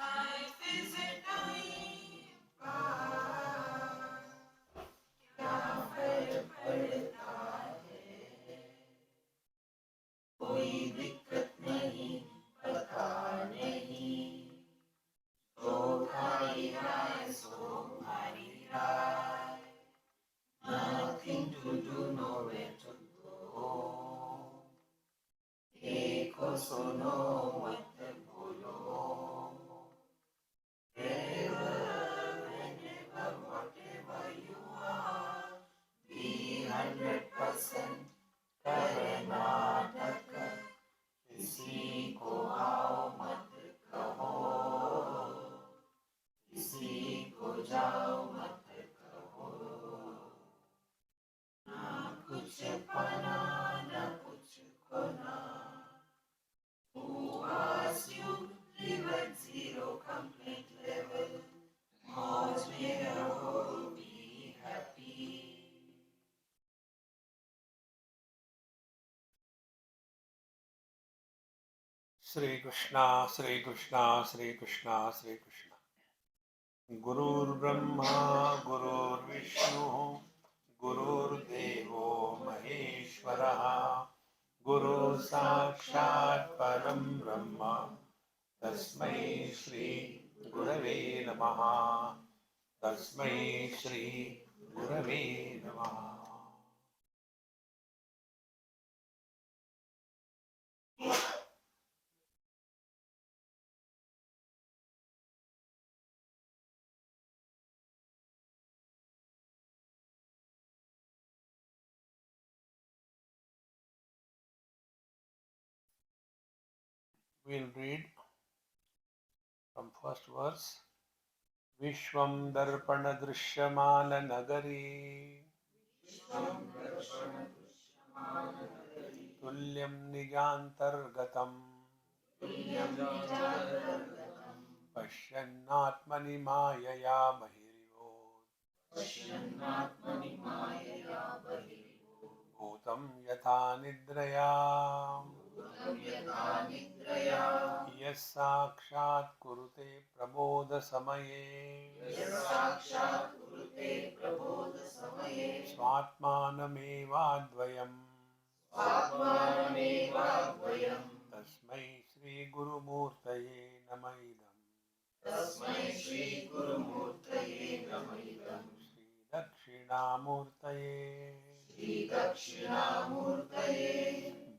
Life is a time pass, क्या फर्क पड़ता है, कोई दिक्कत नहीं, पता नहीं, जो भारी राय सो भारी राय, nothing to do, nowhere to go, देखो सुनो मत भूलो, whenever, whatever you are, be 100% Karnataka, किसी को आओ मत कहो, किसी को जाओ मत कहो, ना कुछ पाना ना कुछ खोना, who asked you live at zero complaint level, मौज में रहो, be happy. Shri Krishna, Shri Krishna, Shri Krishna, Shri Krishna. Gurur Brahma, Gurur Vishnu, Gurur Devo Maheshwaraha, Guru Sakshat Param Brahma, Tasmai Shri Gurave Namaha, Tasmai Shri Gurave Namaha. We'll read from first verse. Vishwam Darpana Drishyamana Nagari तुल्यं निजान्तर्गतम् पश्यन्नात्मनि मायया बहिर्भूतं भूतं यथा निद्रया यः साक्षात् कुरुते प्रबोधसमये स्वात्मानमेवाद्वयम् तस्मै श्रीगुरुमूर्तये नमः इदम् श्रीदक्षिणामूर्तये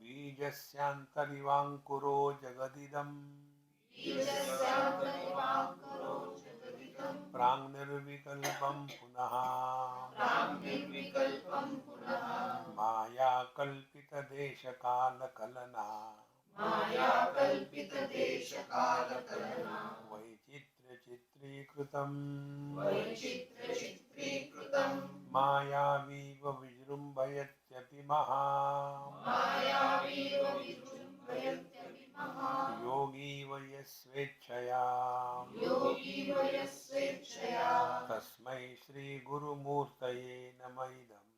बीजस्यान्तरिवाङ्कुरो जगदिदम् प्राङ्निर्विकल्पं पुनः मायाकल्पितदेशकालकलना वैचित्र्यचित्रीकृतं मायावीव विजृम्भयत्यतिमः योगी वय स्वेच्छया तस्मै श्रीगुरुमूर्तये नमः इदम्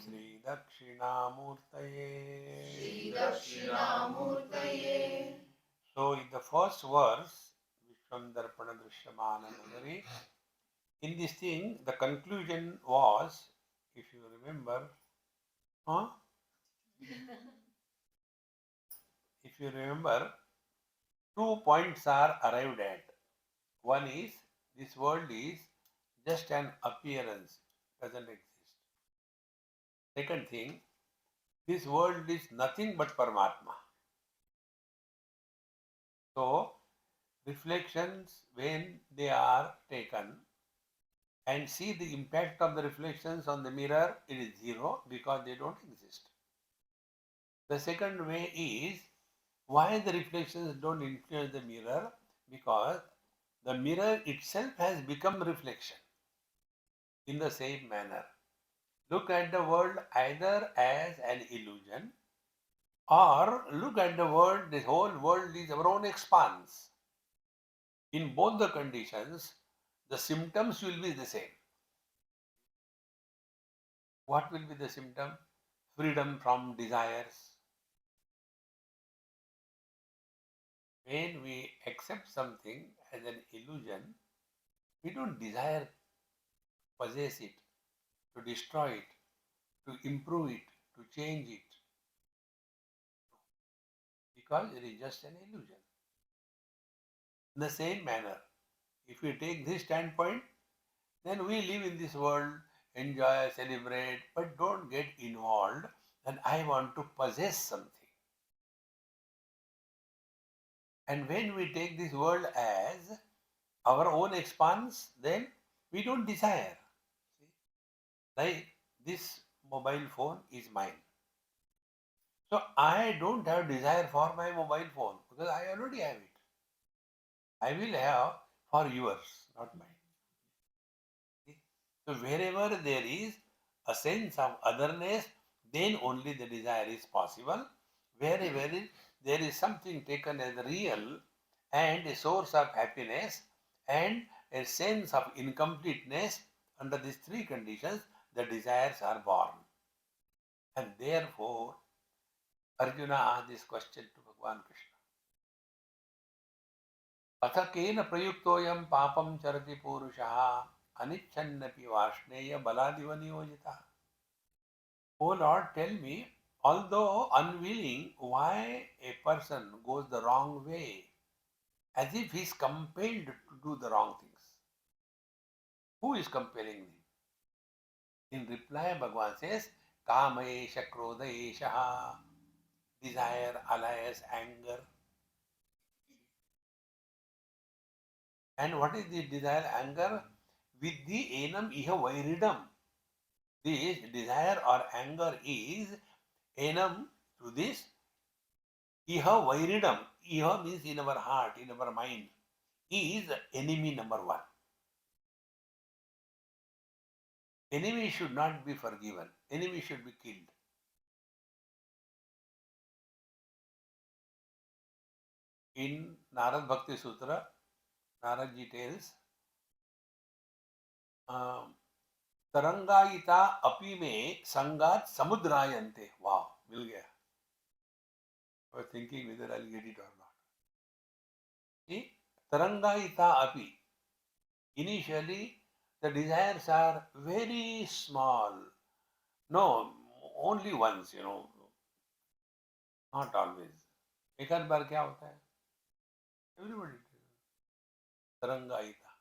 श्रीदक्षिणामूर्तये. So in the first verse, Vishwam Darpana Drishyamana Nagari, in this thing, the conclusion was, if you remember, if you remember, 2 points are arrived at. One is, this world is just an appearance, doesn't exist. Second thing, this world is nothing but Paramatma. So, reflections, when they are taken and see the impact of the reflections on the mirror, it is zero because they don't exist. The second way is, why the reflections don't influence the mirror? Because the mirror itself has become reflection. In the same manner, look at the world either as an illusion, or look at the world, the whole world is our own expanse. In both the conditions, the symptoms will be the same. What will be the symptom? Freedom from desires. when we accept something as an illusion, we don't desire to possess it, to destroy it, to improve it, to change it, because it is just an illusion. In the same manner, if we take this standpoint, then we live in this world, enjoy, celebrate, but don't get involved. And I want to possess something. And when we take this world as our own expanse, then we don't desire. See? Like this mobile phone is mine. So I don't have desire for my mobile phone because I already have it. I will have for yours, not mine. See? So wherever there is a sense of otherness, then only the desire is possible. Wherever there is something taken as real and a source of happiness and a sense of incompleteness, under these three conditions, the desires are born. And therefore, Arjuna asked this question to Bhagavan Krishna. अथ केन प्रयुक्तोऽयं पापं चरति पूरुषः अनिच्छन्नपि Varshney बलादिव नियोजितः. Oh Lord, tell me, although unwilling, why a person goes the wrong way, as if he is compelled to do the wrong things. Who is compelling him? In reply, Bhagavan says, Kama esha, Krodha esha, desire, alas, anger. And what is the desire, anger? Vidhi enam iha vairidam. This desire or anger is enam to this. Iha vairidam. Iha means in our heart, in our mind. Is enemy number one. Enemy should not be forgiven. Enemy should be killed. In Narad Bhakti Sutra, Naradji tells, तरंगायिता अपि में संगात समुद्रायन्ते. Wow, मिल गया. I was thinking whether I'll get it or not. See, tarangayita api. Initially, the desires are very small. No, only once, not always. एक आध बार क्या होता है? Everybody. Tarangayita.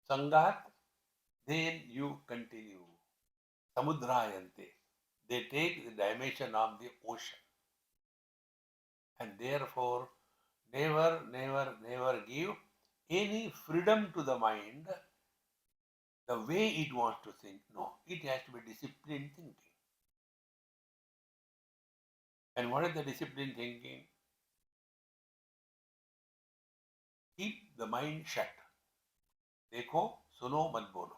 Sangat, then you continue. Samudrayante. They take the dimension of the ocean. And therefore, never, never, never give any freedom to the mind the way it wants to think. No, it has to be disciplined thinking. And what is the disciplined thinking? Keep the mind shut. देखो, सुनो, मत बोलो.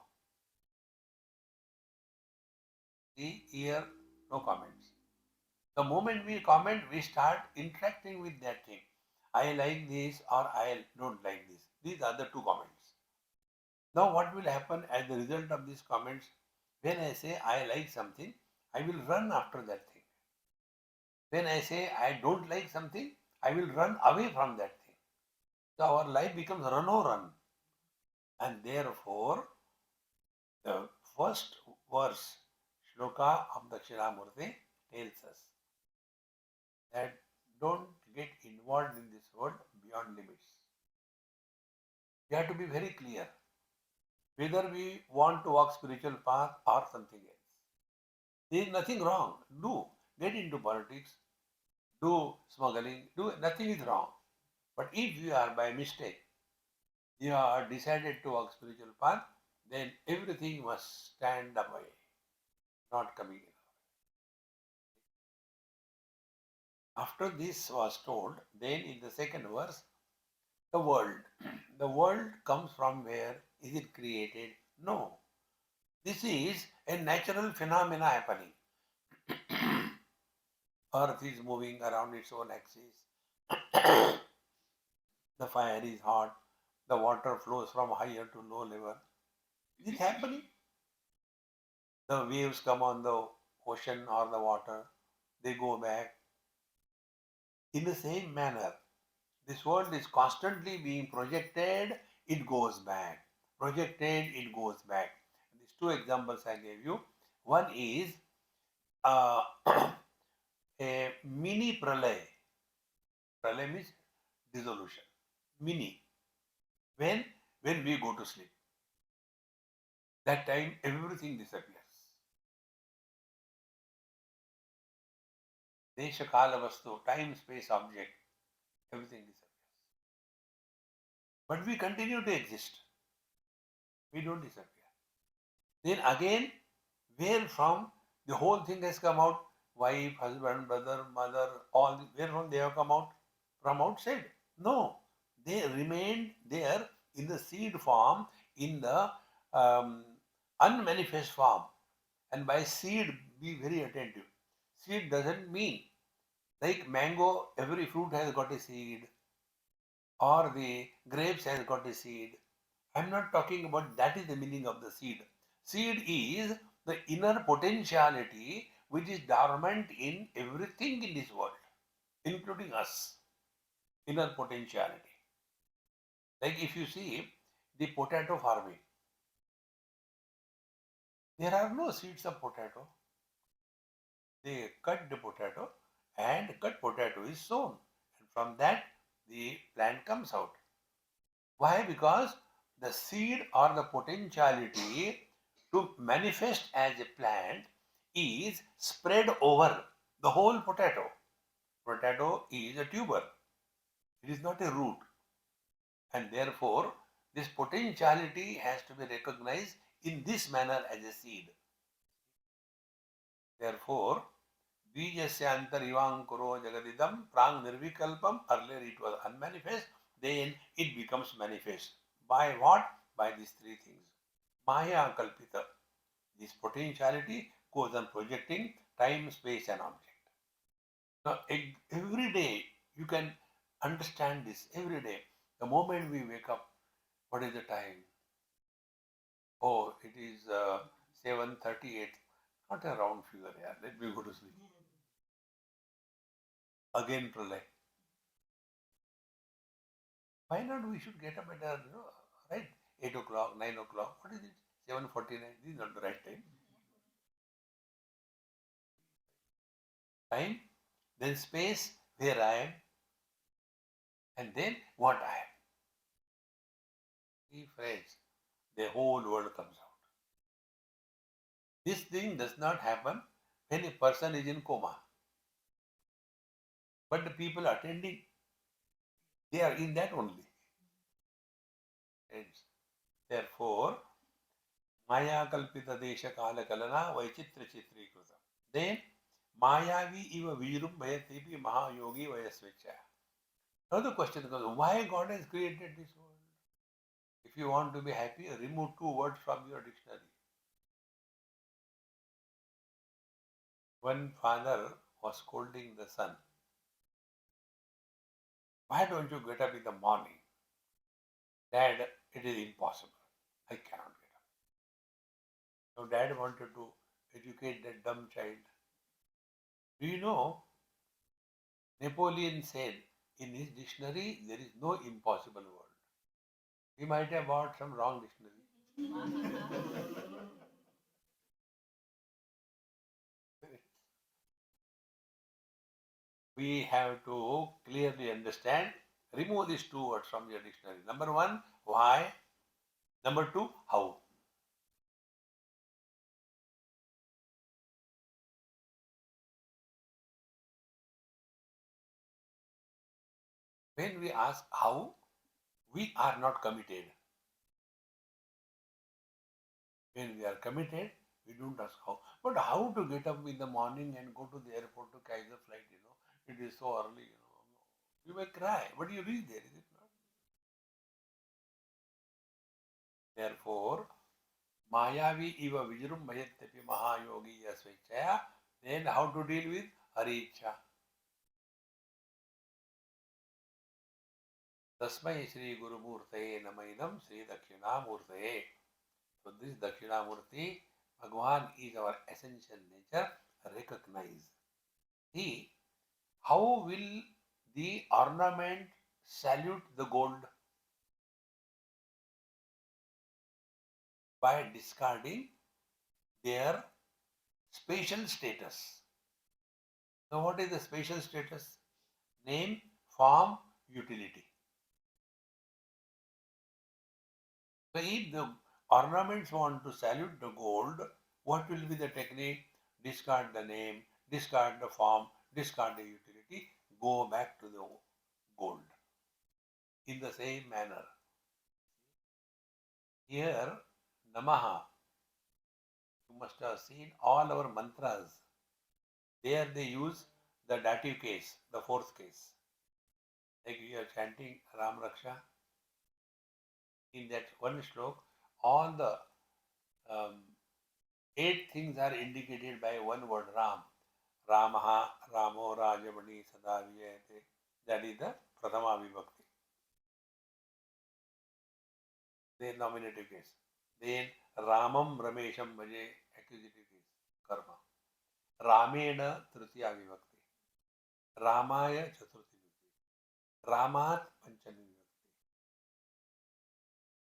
See, here, no comments. The moment we comment, we start interacting with that thing. I like this or I don't like this. These are the two comments. Now, what will happen as the result of these comments? When I say I like something, I will run after that thing. When I say I don't like something, I will run away from that thing. So our life becomes run or run. And therefore, the first verse, Shloka of Dakshinamoorti, tells us that don't get involved in this world beyond limits. We have to be very clear whether we want to walk spiritual path or something else. There is nothing wrong. Do get into politics, do smuggling, do nothing is wrong. But if you are by mistake, you are decided to walk spiritual path, then everything must stand away, not coming in. After this was told, then in the second verse, the world. The world comes from where? Is it created? No. This is a natural phenomena happening. Earth is moving around its own axis. The fire is hot. The water flows from higher to low level. Is it happening? The waves come on the ocean or the water. They go back. In the same manner, This world is constantly being projected, it goes back. Projected, it goes back. These two examples I gave you. One is uh, a mini pralay. Pralay means dissolution. Mini. When? When we go to sleep. That time everything disappears. Desha kala vastu, time, space, object, everything disappears. But we continue to exist. We don't disappear. Then again, where from the whole thing has come out? Wife, husband, brother, mother, all, where from they have come out? From outside? No. They remained there in the seed form, in the um, unmanifest form. And by seed, be very attentive. Seed doesn't mean like mango, every fruit has got a seed, or the grapes has got a seed. I'm not talking about that is the meaning of the seed. Seed is the inner potentiality which is dormant in everything in this world, including us. Inner potentiality. Like if you see the potato farming, there are no seeds of potato. They cut the potato and cut potato is sown. And from that the plant comes out. Why? Because the seed or the potentiality to manifest as a plant is spread over the whole potato. Potato is a tuber, it is not a root, and therefore this potentiality has to be recognized in this manner as a seed. Therefore, Bijasya antarivankuro jagadidam prang nirvikalpam, earlier it was unmanifest, then it becomes manifest. By what? By these three things. Maya kalpita. This potentiality goes on projecting time, space, and object. Now, every day you can understand this. Every day, the moment we wake up, what is the time? Oh, it is 7:38. Not a round figure, yeah. Let me go to sleep. Again, pralay. Why not we should get up at right? 8 o'clock, 9 o'clock. What is it? 7:49. This is not the right time. Time, then space, where I am, and then what I am. See, friends, the whole world comes out. This thing does not happen when a person is in coma. But the people attending, they are in that only. Friends. Therefore, Maya Kalpita Desha Kala Kalana Vaichitra Chitrikruta. Then Mayavi Iva Virum Bhayatipi Mahayogi Vayasvecha. Now the question comes, why God has created this world? If you want to be happy, remove two words from your dictionary. One father was scolding the son. Why don't you get up in the morning? Dad, it is impossible. I cannot get up. So dad wanted to educate that dumb child. Do you know, Napoleon said in his dictionary there is no impossible word. He might have bought some wrong dictionary. We have to clearly understand, remove these two words from your dictionary. Number one, why? Number two, how. When we ask how, we are not committed. When we are committed, we don't ask how. But how to get up in the morning and go to the airport to catch the flight, it is so early, You may cry, but you reach there, is it not? Therefore, Mayavi iva vijrum bhayatyapi mahayogi yasvechaya. Then how to deal with Haricha? Tasmai Sri Guru Murtaye Namainam Sri Dakshinamoortaye. So this Dakshinamurti, Bhagavan is our essential nature, recognize. See, how will the ornament salute the gold by discarding their spatial status. So, what is the spatial status? Name, form, utility. So, if the ornaments want to salute the gold, what will be the technique? Discard the name, discard the form, discard the utility, go back to the gold. In the same manner, here, Namaha, you must have seen all our mantras. There they use the dative case, the fourth case. Like we are chanting Ram Raksha. In that one shlok, all the 8 things are indicated by one word Ram. Ramaha, Ramo, Rajamani, Sadaviyate. That is the Prathama Vibhakti. Then nominative case. Then Ramam, Ramesham, Bhaje, accusative case. Karma. Ramena, Tritiya Vibhakti. Ramaya, Chaturthi Vibhakti. Ramat, Panchami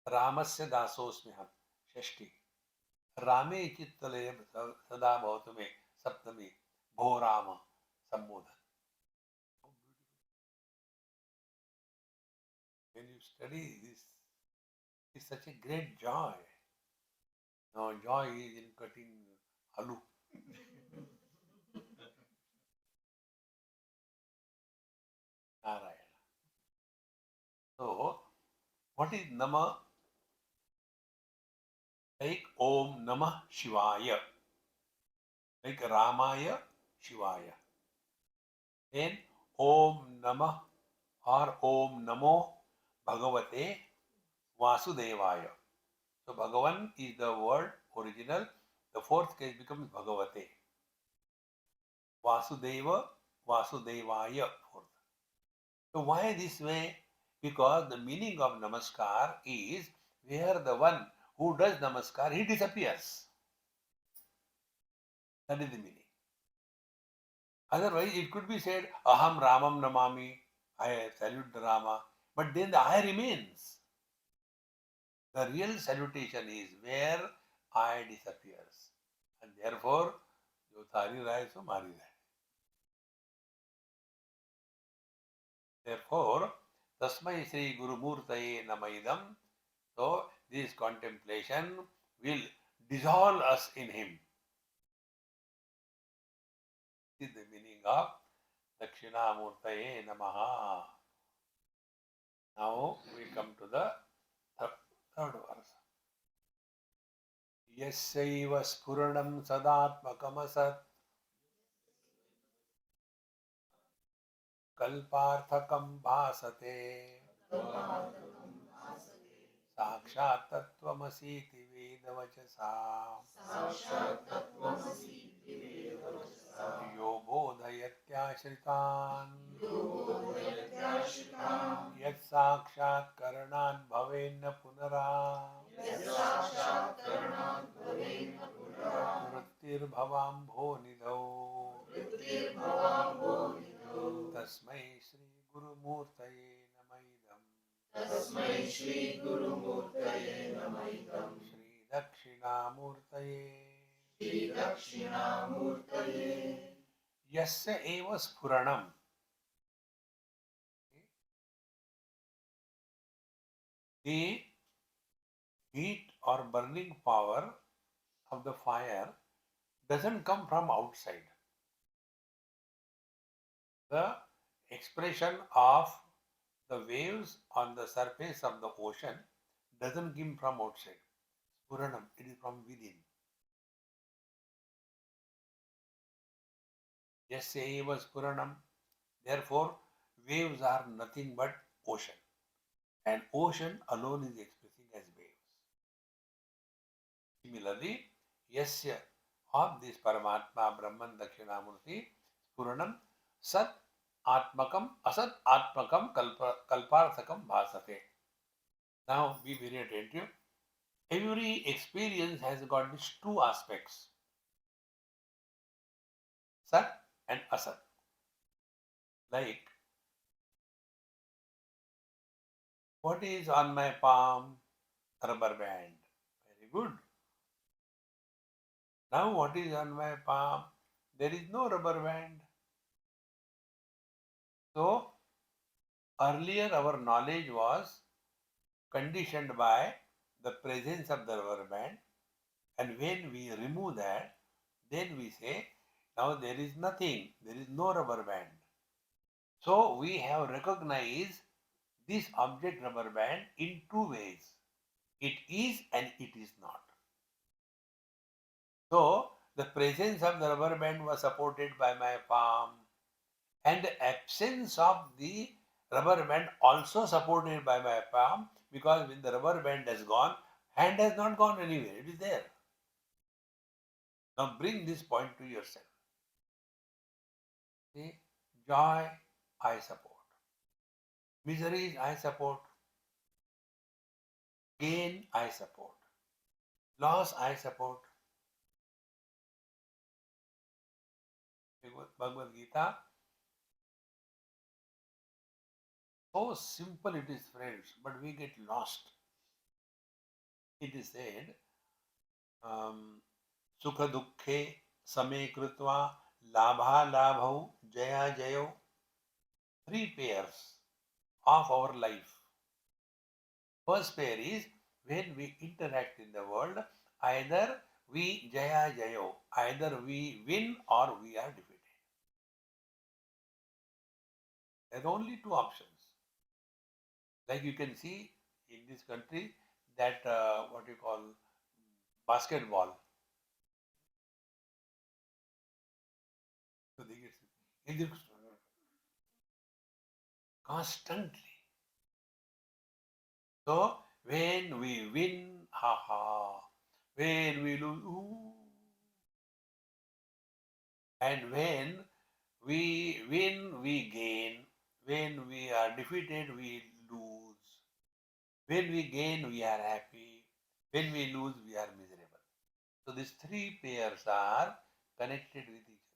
Vibhakti. Ramasya Dasosmiham, Shashti. रामे चित्तलय सदा भवतु मे सप्तमी भो राम संबोधन. When you study this, it's such a great joy. No joy is in cutting aloo. Narayana. So, what is Nama? Like Om Namah Shivaya, like Ramaya Shivaya. Then Om Namah or Om Namo Bhagavate Vasudevaya. So Bhagavan is the word original. The fourth case becomes Bhagavate. Vasudeva, Vasudevaya. Fourth. So why this way? Because the meaning of Namaskar is where the one who does Namaskar, he disappears. That is the meaning. Otherwise, it could be said, Aham Ramam Namami, I salute the Rama, but then the I remains. The real salutation is where I disappears. And therefore, jo thari rahe so mari rahe. Therefore, Tasmai Sri Guru Murtaye Namaidam. So, this contemplation will dissolve us in him. This is the meaning of Dakshinamoortaye Namaha. Now we come to the third verse. Yasyaiva spuranam sadatmakamasat kalparthakam bhasate साक्षात् तत्त्वमसीति वेदवचसा यो बोधयत्याश्रितान् यत् करणात् भवेन्न पुनरा वृत्तिर्भवाम्भोनिधौ तस्मै श्री गुरुमूर्तये नमः. तस्मै श्री गुरुमूर्तये नमः. श्री दक्षिणामूर्तये. श्री दक्षिणामूर्तये. यस्य एव स्फुरणम्. The heat or burning power of the fire doesn't come from outside. The expression of the waves on the surface of the ocean doesn't come from outside. Spuranam, it is from within. Yasya eva spuranam. Therefore, waves are nothing but ocean. And ocean alone is expressing as waves. Similarly, Yasya of this Paramatma Brahman Dakshinamurti Spuranam Sat Atmakam Asat Atmakam Kalparthakam Bhasate. Now be very attentive. Every experience has got these two aspects, Sat and Asat. Like What is on my palm? Rubber band. Very good. Now what is on my palm? There is no rubber band. So earlier our knowledge was conditioned by the presence of the rubber band, and when we remove that, then we say now there is nothing, there is no rubber band. So we have recognized this object rubber band in two ways. It is and it is not. So the presence of the rubber band was supported by my palm, and the absence of the rubber band also supported by my palm, because when the rubber band has gone, hand has not gone anywhere, it is there. Now bring this point to yourself. See, joy I support, miseries I support, gain I support, loss I support. Bhagavad Gita, so simple it is, friends, but we get lost. It is said, सुख दुखे समे कृत्वा लाभा लाभौ जया जयो. Three pairs of our life. First pair is when we interact in the world, either we jaya jayo, either we win or we are defeated. There are only two options. Like you can see in this country that what you call basketball. So they get constantly. So when we win, ha ha. When we lose, ooh. And when we win, we gain. When we are defeated, we lose. When we gain, we are happy. When we lose, we are miserable. So these three pairs are connected with each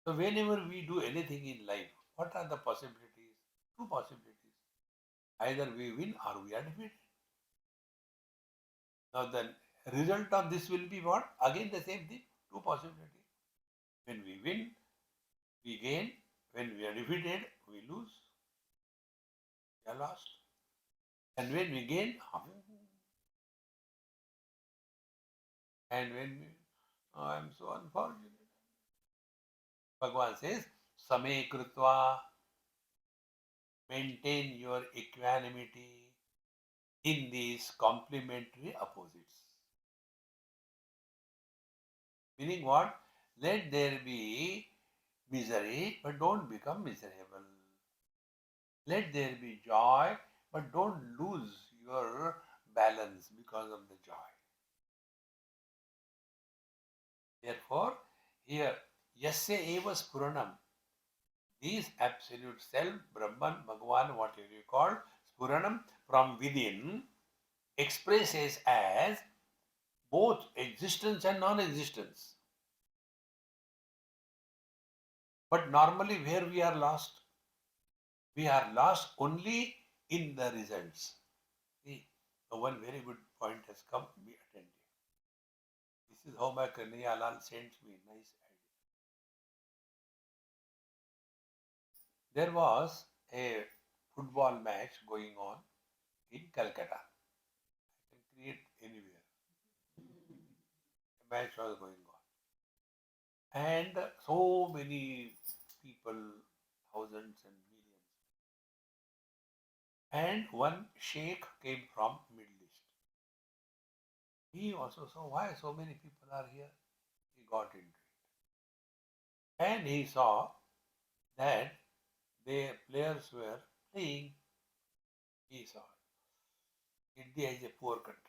other. So whenever we do anything in life, what are the possibilities? Two possibilities. Either we win or we are defeated. Now the result of this will be what? Again the same thing. Two possibilities. When we win, we gain. When we are defeated, we lose. We are lost. And when we gain, and when we, oh, I am so unfortunate. Bhagavan says, Same Krutva, maintain your equanimity in these complementary opposites. Meaning what? Let there be misery, but don't become miserable. Let there be joy, but don't lose your balance because of the joy. Therefore, here, Yasya eva spuranam, this absolute self, Brahman, Bhagavan, whatever you call, spuranam from within, expresses as both existence and non-existence. But normally where we are lost? We are lost only in the results. See, one very good point has come, be attentive. This is how my Kanhaiya sends me nice idea. There was a football match going on in Calcutta. I can create anywhere. A match was going on. And so many people, thousands and millions. And one sheikh came from Middle East. He also saw why so many people are here. He got into it. And he saw that the players were playing. He saw India is a poor country.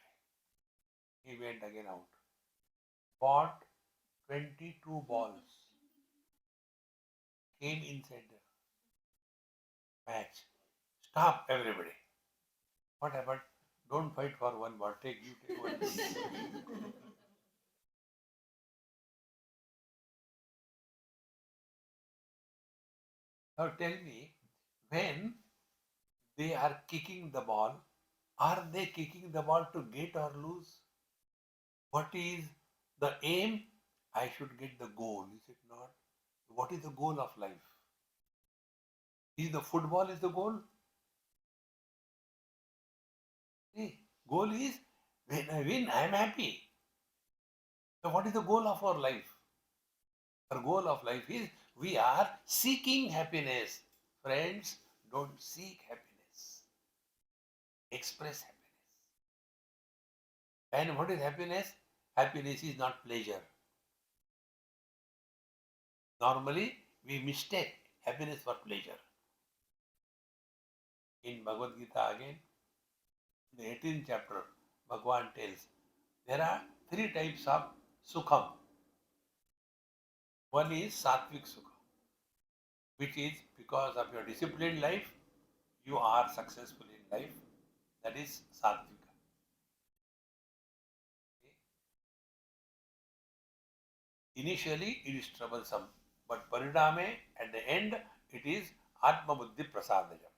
He went again out. Bought 22 balls. Came inside the match. Stop everybody. What happened? Don't fight for one ball. Take one. Now tell me, when they are kicking the ball. Are they kicking the ball to get or lose? What is the aim? I should get the goal. Is it not? What is the goal of life? Is the football is the goal? See, goal is when I win, I am happy. So what is the goal of our life? Our goal of life is we are seeking happiness. Friends, don't seek happiness. Express happiness. And what is happiness? Happiness is not pleasure. Normally, we mistake happiness for pleasure. In Bhagavad Gita again, in the 18th chapter, Bhagavan tells there are three types of sukham. One is sattvic sukha, which is because of your disciplined life, you are successful in life. That is sattvika. Initially, it is troublesome, but pariname, at the end, it is atma buddhi prasadaya.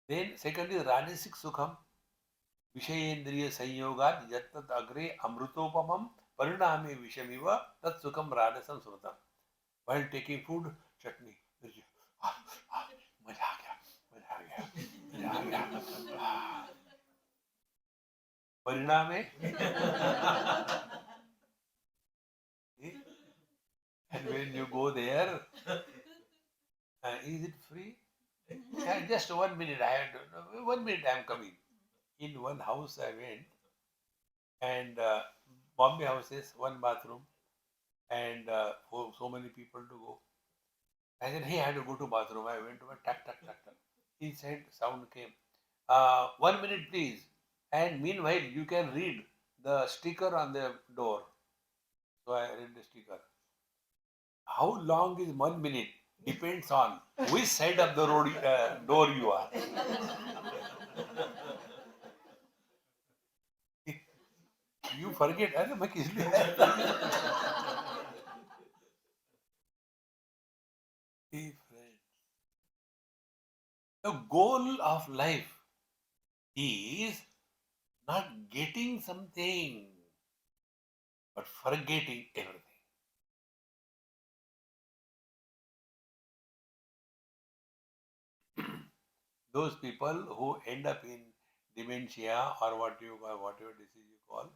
Then, second is rajasic sukham, विषयेन्द्रिय संयोगात् यत्तत् अग्रे अमृतोपमं परिणामे विषमिव तत् सुखम राजसं स्मृतम्. While taking food, chutney, मजा आ गया, मजा आ गया, मजा आ गया. परिणामे and when you go there, is it free? Just 1 minute. 1 minute. I am coming. In one house I went, and Bombay houses, one bathroom, and for so many people to go. I said, hey, I had to go to bathroom. I went to a tak tak tak tak. Inside sound came. 1 minute, please. And meanwhile, you can read the sticker on the door. So I read the sticker. How long is 1 minute? Depends on which side of the road door you are. You forget. अरे मैं किस लिए Hey, friends. The goal of life is not getting something, but forgetting everything. Those people who end up in dementia or whatever disease you call,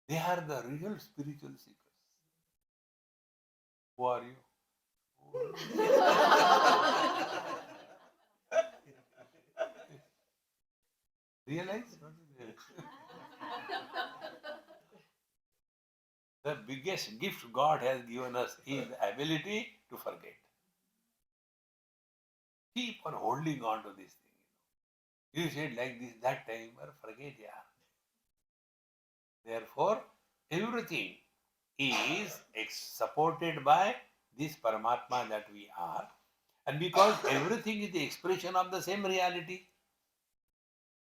they are the real spiritual seekers. Who are you? Realize? The biggest gift God has given us is the ability to forget. Keep on holding on to this thing. You said like this that time, but forget, yeah. Therefore, everything is supported by this Paramatma that we are, and because everything is the expression of the same reality,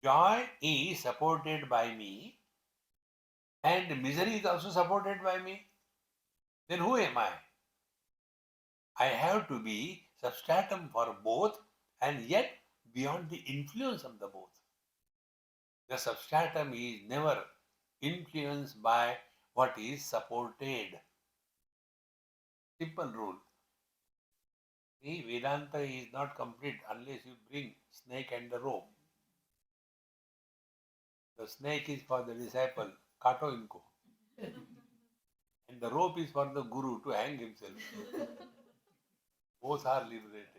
joy is supported by me, and misery is also supported by me. Then who am I? I have to be substratum for both, and yet beyond the influence of the both. The substratum is never influenced by what is supported. Simple rule. See, Vedanta is not complete unless you bring snake and the rope. The snake is for the disciple, kato inko. And the rope is for the guru to hang himself. Both are liberated.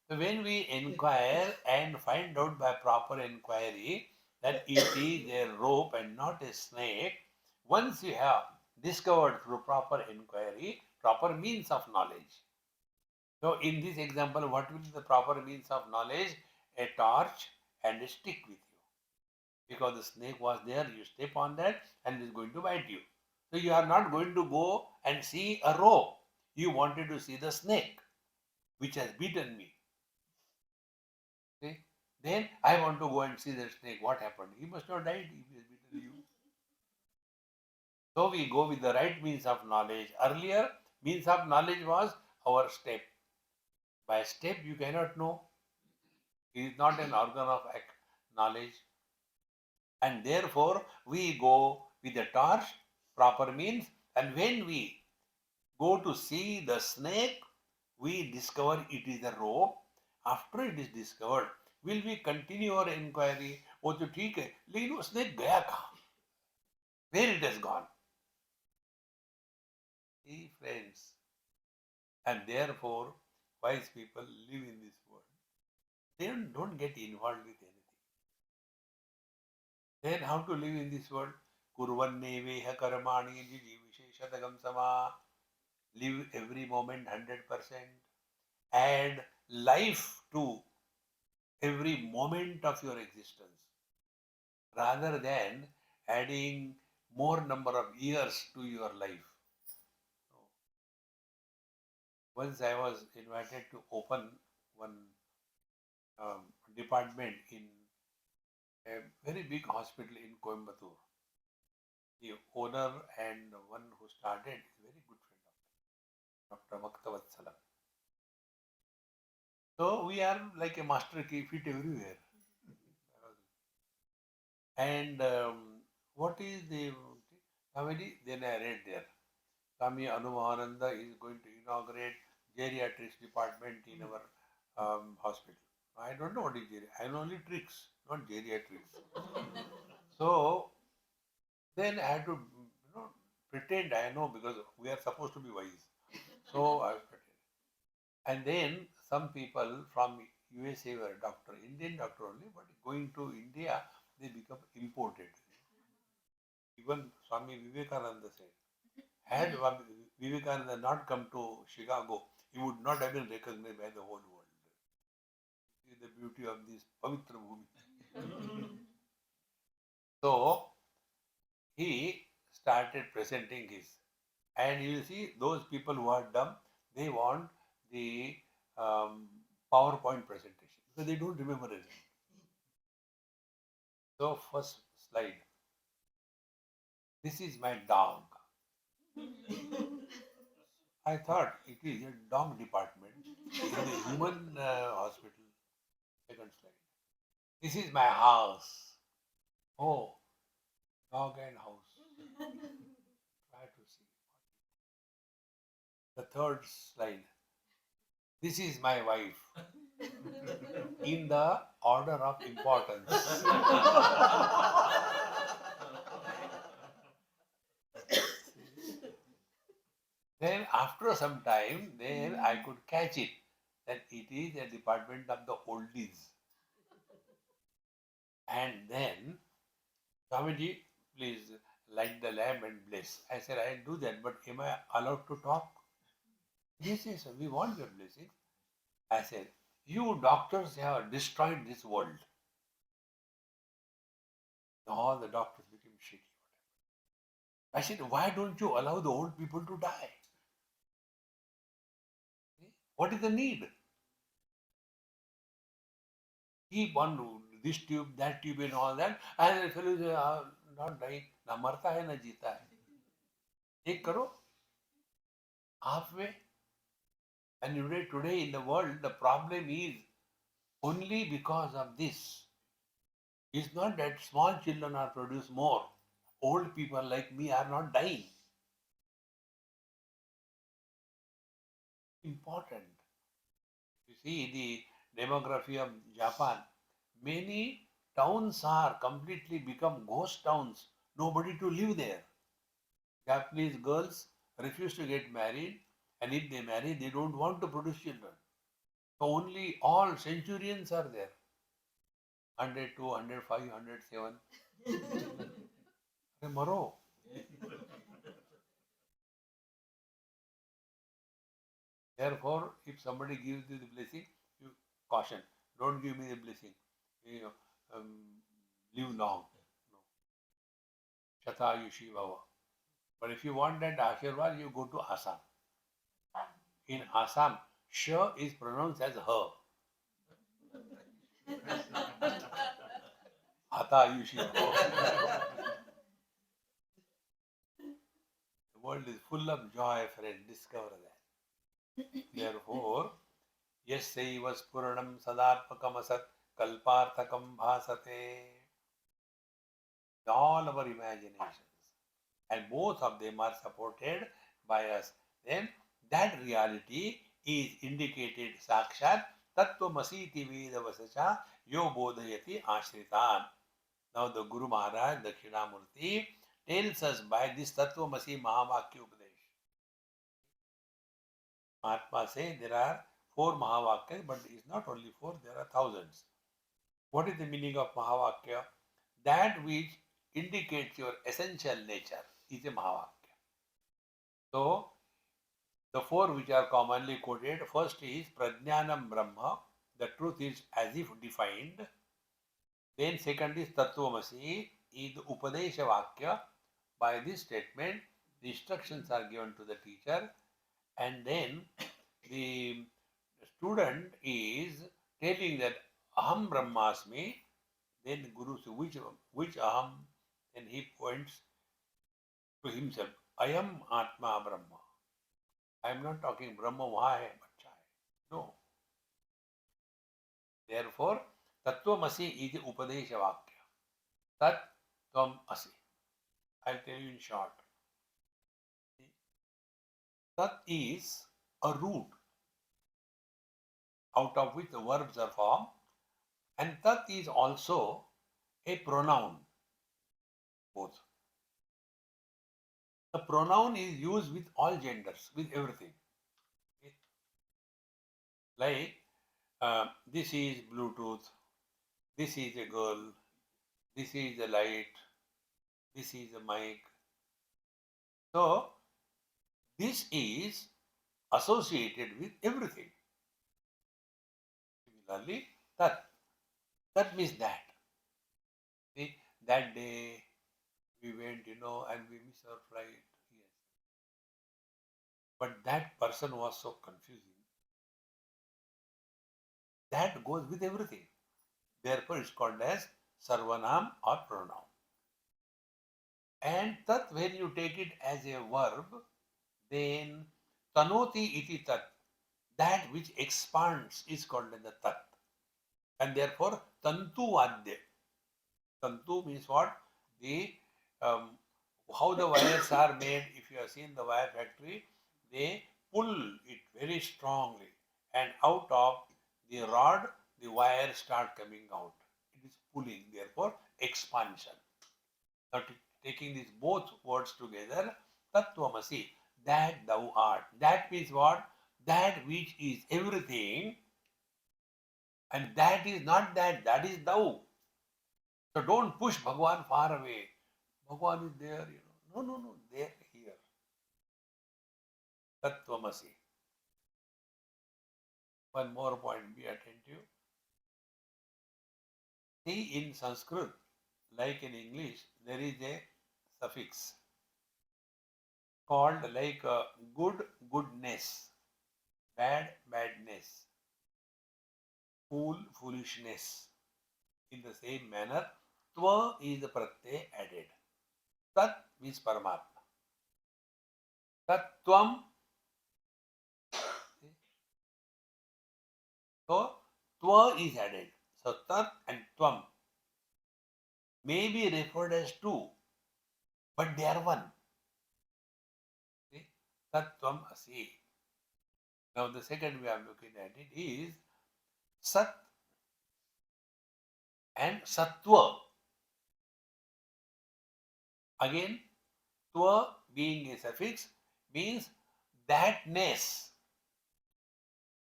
So when we inquire and find out by proper inquiry that it is a rope and not a snake, once you have discovered through proper inquiry, proper means of knowledge. So in this example, what will be the proper means of knowledge? A torch and a stick with you. Because the snake was there, you step on that and it is going to bite you. So you are not going to go and see a rope. You wanted to see the snake, which has bitten me. See? Then I want to go and see the snake. What happened? He must have died if he has bitten you. So we go with the right means of knowledge. Earlier, Means of knowledge was our step. By step you cannot know. It is not an organ of knowledge. And therefore we go with a torch, proper means, and when we go to see the snake, we discover it is a rope. After it is discovered, will we continue our inquiry? वो तो ठीक है, लेकिन वो snake गया कहाँ? Where it has gone? See, friends, and therefore wise people live in this world. They don't get involved with anything. Then how to live in this world? Kurvanneveha karmani jivisheshatagam sama. Live every moment 100%. Add life to every moment of your existence rather than adding more number of years to your life. Once I was invited to open one department in a very big hospital in Coimbatore. The owner and one who started is a very good friend of mine, Dr. Maktavatsala. So we are like a master key fit everywhere. And what is the comedy? Then I read there. Swami Anumahananda is going to inaugurate geriatrics department in our hospital. I don't know what is geriatrics. I know only tricks, not geriatrics. So then I had to pretend I know because we are supposed to be wise. So I pretend. And then some people from USA were doctor, Indian doctor only, but going to India, they become imported. Even Swami Vivekananda said, had Vivekananda not come to Chicago, he would not have been recognized by the whole world. See the beauty of this Pavitra Bhumi. So he started presenting his, and you see those people who are dumb, they want the PowerPoint presentation because they don't remember anything. So first slide. This is my dog. I thought it is a dog department in the human hospital. Second slide. This is my house. Oh, dog and house. Try to see. The third slide. This is my wife. In the order of importance. Then after some time, then I could catch it that it is a department of the oldies. And then, Swamiji, please light the lamp and bless. I said, I'll do that, but am I allowed to talk? Yes, yes, we want your blessing. I said, you doctors have destroyed this world. All the doctors became shaky. I said, why don't you allow the old people to die? What is the need? Keep on this tube, that tube, and all that. And the fellow is not dying. Na marta hai, na jeeta hai. Ek karo. Halfway. And today in the world, the problem is only because of this. It's not that small children are produced more. Old people like me are not dying. Important. You see the demography of Japan. Many towns are completely become ghost towns. Nobody to live there. Japanese girls refuse to get married, and if they marry, they don't want to produce children. So only all centurions are there. 102, 105, 107. Maro. Therefore, if somebody gives you the blessing, you caution. Don't give me the blessing. You know, live long. No. Shatayushi Bhava. But if you want that Ashirvad, you go to Assam. In Assam, Sh is pronounced as her. Hatayushi Bhava. world is full of joy, friend. Discover that. Therefore, yasyaiva spuranam sadarpakam asat kalparthakam bhasate. All our imaginations. And both of them are supported by us. Then that reality is indicated sakshat tattvamasi vedavasacha yo bodhayati ashritan. Now the Guru Maharaj, Dakshinamoorti, tells us by this tattvamasi mahavakya upadesh. Mahatma say there are 4 mahavakyas, but it's not only 4, there are thousands. What is the meaning of mahavakya? That which indicates your essential nature is a mahavakya. So, the 4 which are commonly quoted, first is Prajnanam Brahma, the truth is as if defined. Then second is Tattvamasi, is the Upadesha Vakya. By this statement, the instructions are given to the teacher, and then the student is telling that Aham Brahmasmi. Then the Guru says, which Aham? Then he points to himself, I am Atma Brahma. I am not talking Brahma Vaha hai, bacha hai. No. Therefore, Tattvamasi is the Upadesha Vakya. Tat Tvam Asi. I'll tell you in short. Tat is a root out of which the verbs are formed, and Tat is also a pronoun. Both. The pronoun is used with all genders, with everything. Okay? Like, this is Bluetooth, this is a girl, this is a light, this is a mic. So, this is associated with everything. Similarly, that means that. See, that day we went, and we missed our flight. Yes. But that person was so confusing. That goes with everything. Therefore, it's called as Sarvanam or pronoun. And tat, when you take it as a verb, then tanoti iti tat, that which expands is called as the tat. And therefore, tantu vadya. Tantu means what? The how the wires are made. If you have seen the wire factory, they pull it very strongly, and out of the rod, the wires start coming out. It is pulling, therefore expansion. Now, taking these both words together, Tattvamasi, that thou art. That means what? That which is everything, and that is not that, that is thou. So don't push Bhagwan far away. Bhagwan is there, No, there, here. Tattvamasi. One more point, be attentive. See, in Sanskrit, like in English, there is a suffix called like good, goodness, bad, badness, fool, foolishness. In the same manner, tva is the pratyay added. Tat means Paramatma. Tattvam. So, tva is added. So, tat and tvam may be referred as two, but they are one. See? Tattvam asi. Now, the second way of looking at it is Sat and Sattva. Again, Tva being a suffix means thatness.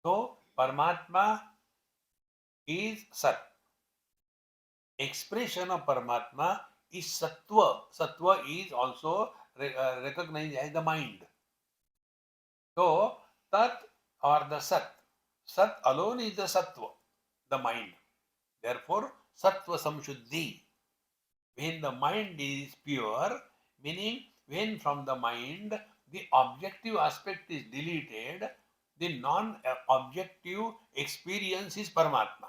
So, Paramatma is Sat. Expression of Paramatma is Sattva. Sattva is also recognized as the mind. So, Tat or the Sat. Sat alone is the Sattva, the mind. Therefore, Sattva Samshuddhi. When the mind is pure, meaning when from the mind the objective aspect is deleted, the non-objective experience is Paramatma.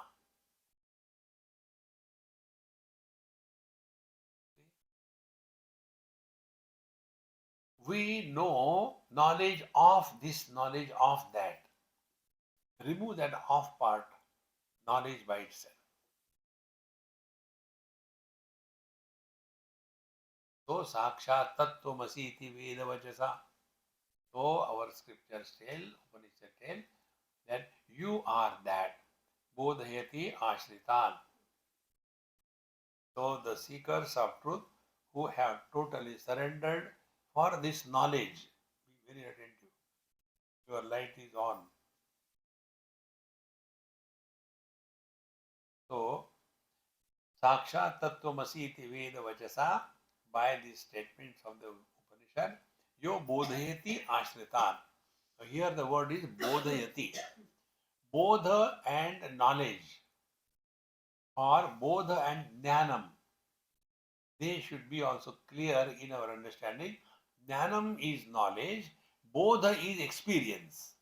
We know knowledge of this, knowledge of that. Remove that off part, knowledge by itself. So Sakshat Tattvamasi iti Veda Vachasa. So our scriptures tell, Upanishad tell, that you are that. Bodhayati Ashritan. So the seekers of truth who have totally surrendered for this knowledge, be very attentive. Your light is on. So Sakshat Tattvamasi iti Veda Vachasa, by these statements of the Upanishad, Yo Bodhayati Ashritan. So here the word is Bodhayati. Bodha and knowledge, or Bodha and Jnanam, they should be also clear in our understanding. Jnanam is knowledge, Bodha is experience.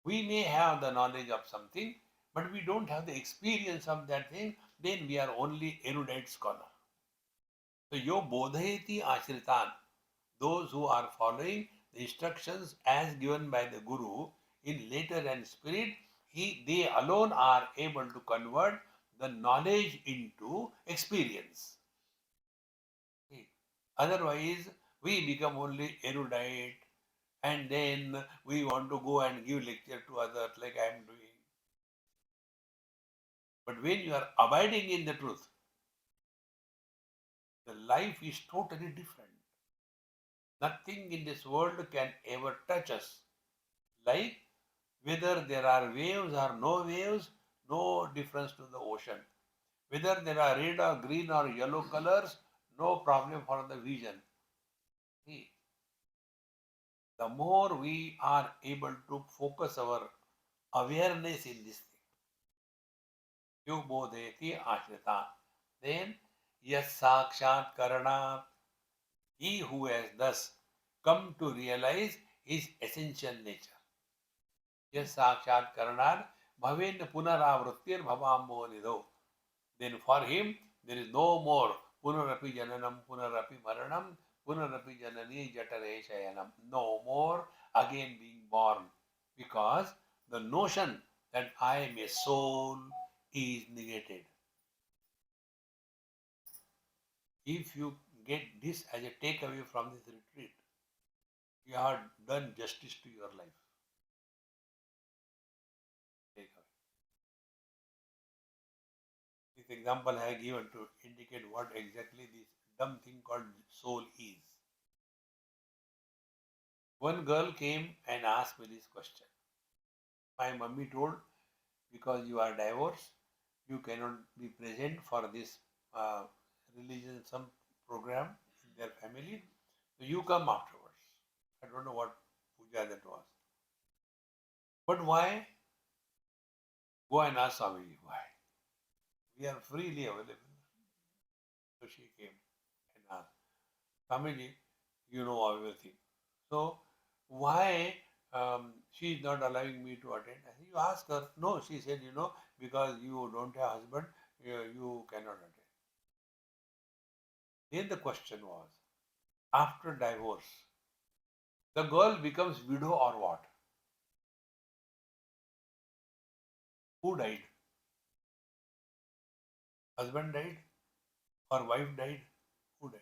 We may have the knowledge of something, but we don't have the experience of that thing, then we are only erudite scholar. So, yo bodhayati ashritan, those who are following the instructions as given by the Guru in letter and spirit, they alone are able to convert the knowledge into experience. Okay. Otherwise, we become only erudite and then we want to go and give lecture to others like I am doing. But when you are abiding in the truth, the life is totally different. Nothing in this world can ever touch us. Like whether there are waves or no waves, no difference to the ocean. Whether there are red or green or yellow colors, no problem for the vision. See, the more we are able to focus our awareness in this thing, you bodheti ashrita, then yes sakshat karanat, he who has thus come to realize his essential nature. Yes sakshat karanat bhaven punaravrittir bhavambo nidho. Then for him there is no more punarapi jananam, punarapi maranam, punarapi janani jatare shayanam. No more again being born, because the notion that I am a soul is negated. If you get this as a takeaway from this retreat, you have done justice to your life. Takeaway. This example I have given to indicate what exactly this dumb thing called soul is. One girl came and asked me this question. My mummy told, because you are divorced, you cannot be present for this religion, some program in their family. So you come afterwards. I don't know what puja that was. But why? Go and ask Swami. Why? We are freely available. So she came and asked, Swamiji, you know everything. So why she is not allowing me to attend? I said, you ask her. No, she said, because you don't have husband, you cannot attend. Then the question was, after divorce, the girl becomes widow or what? Who died? Husband died or wife died? Who died?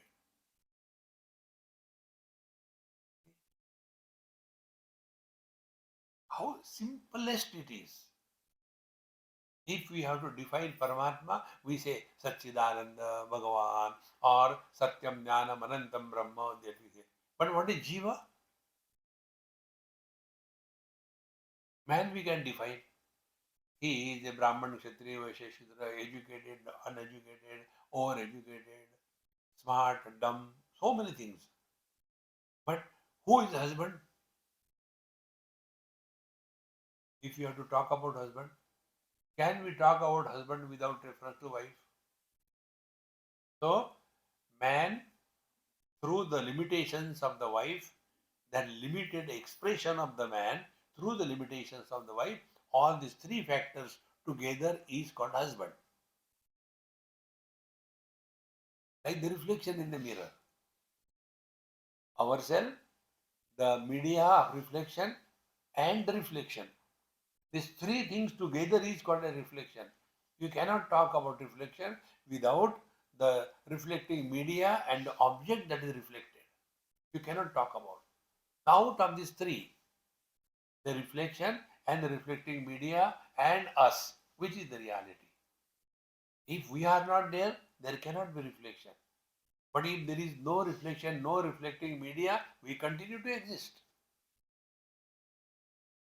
How simplest it is. If we have to define Paramatma, we say Satchidananda, Bhagavan, or Satyam Jnanam Anantam Brahma, that we say. But what is Jiva? Man we can define. He is a Brahman, Kshatriya, Vaishya, Shudra, educated, uneducated, overeducated, smart, dumb, so many things. But who is the husband? If you have to talk about husband, can we talk about husband without reference to wife? So, man, through the limitations of the wife, that limited expression of the man, through the limitations of the wife, all these three factors together is called husband. Like the reflection in the mirror. ourselves, the media of reflection, and the reflection. These three things together is called a reflection. You cannot talk about reflection without the reflecting media and the object that is reflected. You cannot talk about. Out of these three, the reflection and the reflecting media and us, which is the reality. If we are not there, there cannot be reflection. But if there is no reflection, no reflecting media, we continue to exist.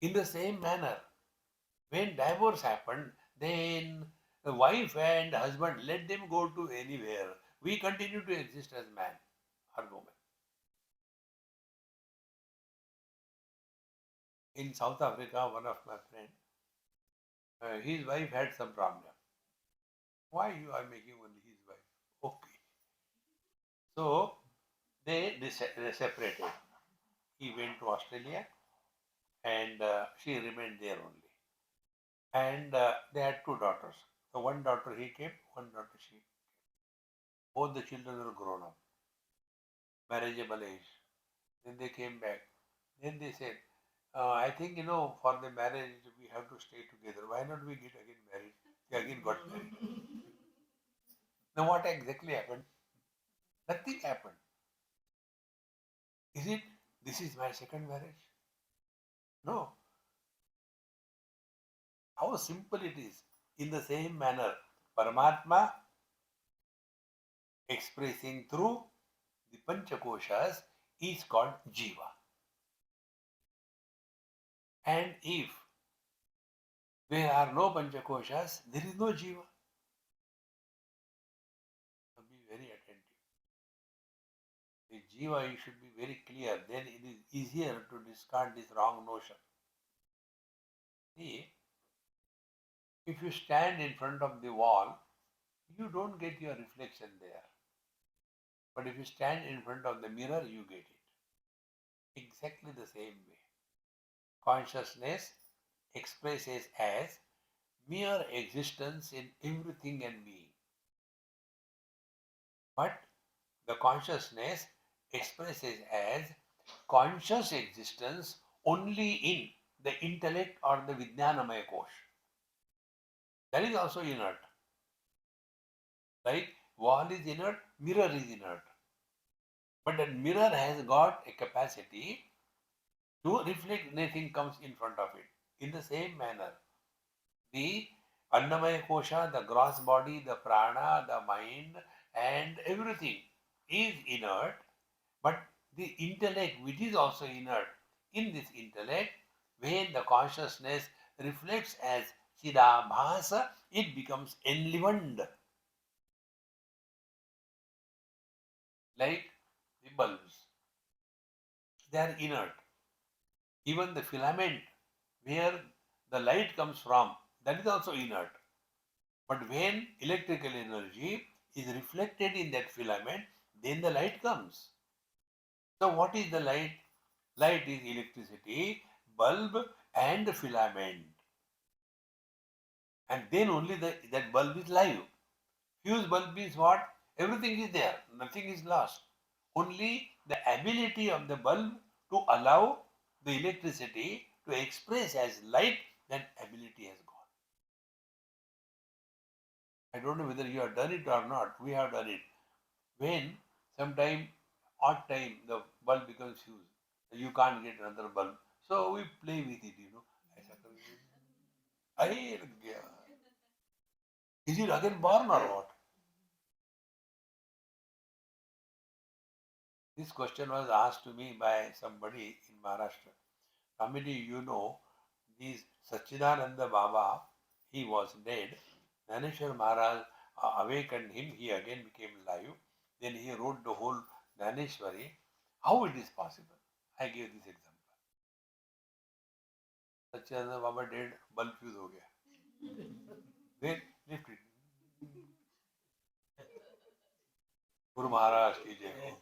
In the same manner, when divorce happened, then the wife and husband, let them go to anywhere. We continue to exist as man or woman. In South Africa, one of my friends, his wife had some problem. Why you are making only his wife? Okay. So they separated. He went to Australia and she remained there only. And they had two daughters. So one daughter he kept, one daughter she kept. Both the children were grown up, marriageable age. Then they came back. Then they said, I think, for the marriage we have to stay together. Why not we get again married? They again got married. Now what exactly happened? Nothing happened. Is it, this is my second marriage? No. How simple it is. In the same manner, Paramatma expressing through the Panchakoshas is called Jiva. And if there are no Panchakoshas, there is no Jiva. So be very attentive. The Jiva, you should be very clear. Then it is easier to discard this wrong notion. See, if you stand in front of the wall, you don't get your reflection there. But if you stand in front of the mirror, you get it. Exactly the same way. Consciousness expresses as mere existence in everything and being. But the consciousness expresses as conscious existence only in the intellect or the Vijnanamaya Kosh. That is also inert. Like wall is inert, mirror is inert. But that mirror has got a capacity to reflect anything comes in front of it. In the same manner, the Annamaya Kosha, the gross body, the prana, the mind, and everything is inert, but the intellect, which is also inert, in this intellect, when the consciousness reflects as Chidabhasa, it becomes enlivened. Like the bulbs, they are inert. Even the filament where the light comes from, that is also inert. But when electrical energy is reflected in that filament, then the light comes. So what is the light? Light is electricity, bulb and the filament. And then only that bulb is live. Fuse bulb is what? Everything is there. Nothing is lost. Only the ability of the bulb to allow the electricity to express as light, that ability has gone. I don't know whether you have done it or not. We have done it. When sometime odd time the bulb becomes fused, you can't get another bulb. So we play with it. ऐसा करके, अरे लग गया. Is it again born or what? This question was asked to me by somebody in Maharashtra. Swamiji, this Sachidananda Baba, he was dead. Dhaneshwar Maharaj awakened him, he again became alive. Then he wrote the whole Dhaneshwari. How it is possible? I gave this example. Sachidananda Baba dead, bulb fuse ho gaya. Then lift it. Guru Maharaj ki jai.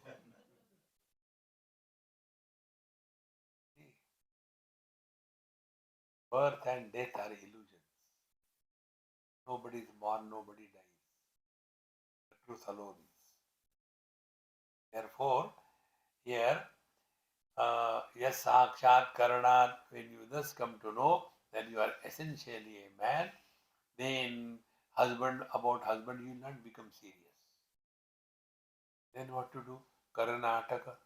Birth and death are illusions. Nobody is born, nobody dies. The truth alone is. Therefore, here Yes, sakshat karanat, when you thus come to know that you are essentially a man, then about husband you will not become serious. Then what to do? Karanataka.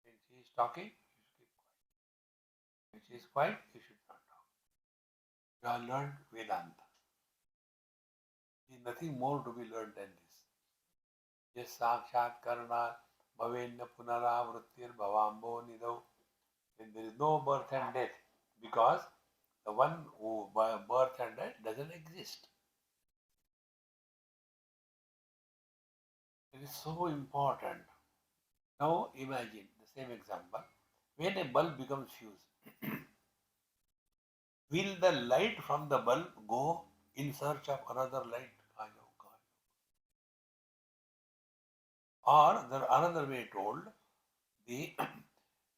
When she is talking, you should keep quiet. When she is quiet, you should not talk. You have learned Vedanta. There is nothing more to be learned than this. Yes, sakshat karanat, bhavenna punaravrittir bhavambo nidau. Then there is no birth and death because the one who by birth and death doesn't exist. It is so important. Now imagine the same example. When a bulb becomes fused, will the light from the bulb go in search of another light? Or the another way told, the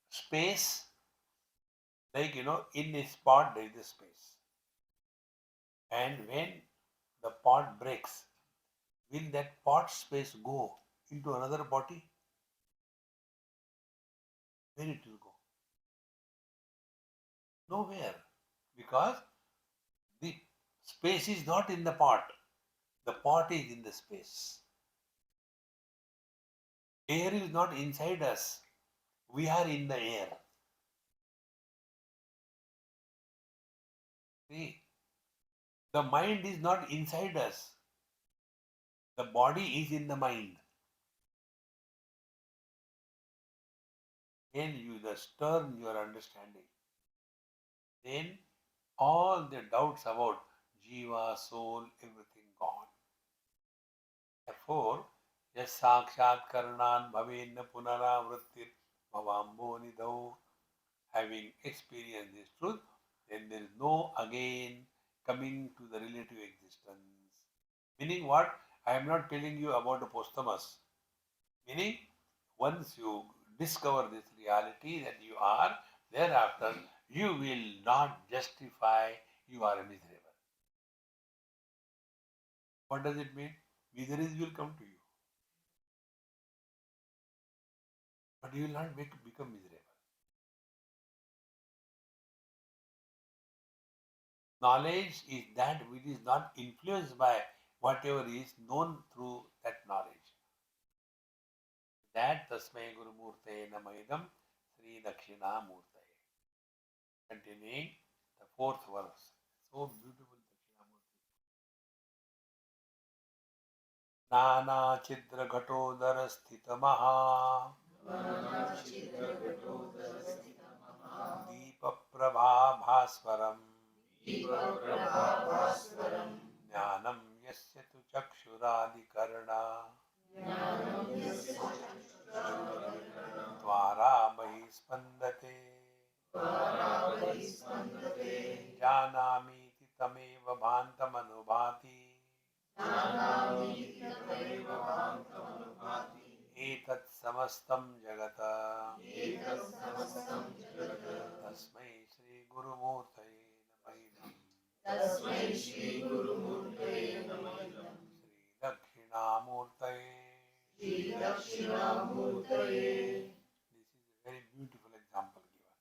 space, like in a spot there is a space. And when the pot breaks, will that pot space go into another body? Where it will go? Nowhere. Because the space is not in the pot. The pot is in the space. Air is not inside us. We are in the air. See, the mind is not inside us. The body is in the mind. When you thus turn your understanding, then all the doubts about jiva, soul, everything gone. Therefore, yes sakshat karanan bhavenna punaravrittir bhavambo nidau. Having experienced this truth, then there is no again coming to the relative existence. Meaning what? I am not telling you about the posthumous. Meaning, once you discover this reality that you are, thereafter you will not justify you are miserable. What does it mean? Miseries will come to you, but you will not become miserable. Knowledge is that which is not influenced by whatever is known through that knowledge. That tasmai gurumurte namaidam Sri Dakshinamoorti. Continuing the fourth verse. So beautiful Dakshinamoorti. Nana chidra ghatodara sthita maha Deepa prabha bhaswaram Jnanam yasya tu chakshuradikarna Dvara mahi spandate Janamiti tameva bhantamanubhati एतत् समस्तं जगत तस्मै श्री गुरुमूर्तये नमः श्री दक्षिणामूर्तये This is a very beautiful example given.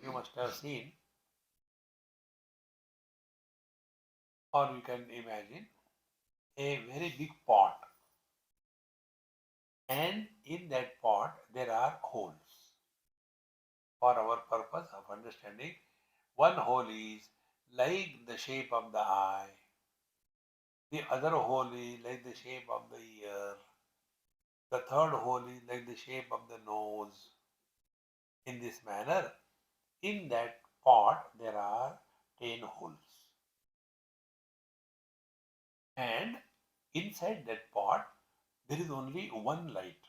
You must have seen, or you can imagine, a very big pot, and in that pot there are holes. For our purpose of understanding, one hole is like the shape of the eye, the other hole is like the shape of the ear, the third hole is like the shape of the nose. In this manner, in that pot there are 10 holes. And inside that pot there is only one light.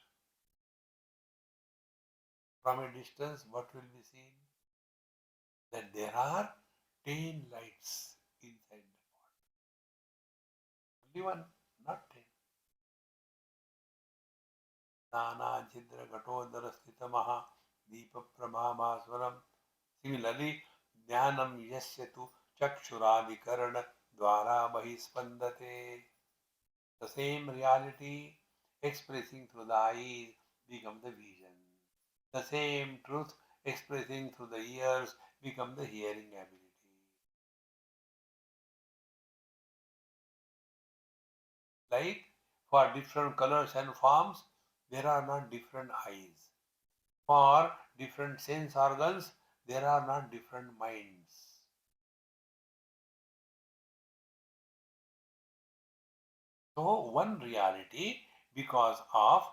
From a distance, what will be seen? That there are 10 lights inside the pot. Only one, not 10. Nana Chidra Ghatodara Sthitamaha Deepa Prabhavaswaram. Similarly, Jnanam Yasyatu Chakshuradikarana Dvara Bahispandate. The same reality expressing through the eyes become the vision. The same truth expressing through the ears become the hearing ability. Like for different colors and forms, there are not different eyes. For different sense organs, there are not different minds. So, one reality, because of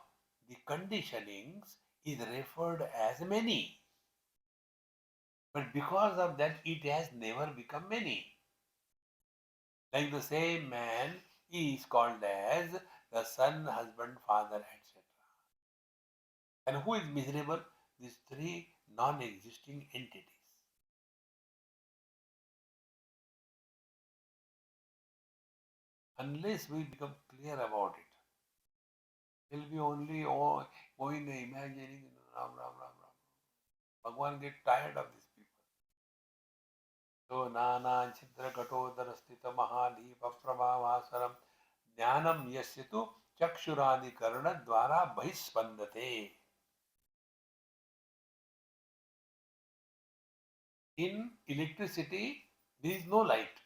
the conditionings, is referred as many. But because of that, it has never become many. Like the same man is called as the son, husband, father, etc. And who is miserable? These three non existing entities. Unless we become clear about it, we'll be only going and imagining Ram, Ram, Ram, Ram. Bhagwan get tired of these people. So, Nana Chitra Katodara Sthita Mahadhipa Prabhavasaram Jnanam Yasya tu Chakshuradi Karana Dvara Bhispandate. In electricity, there is no light.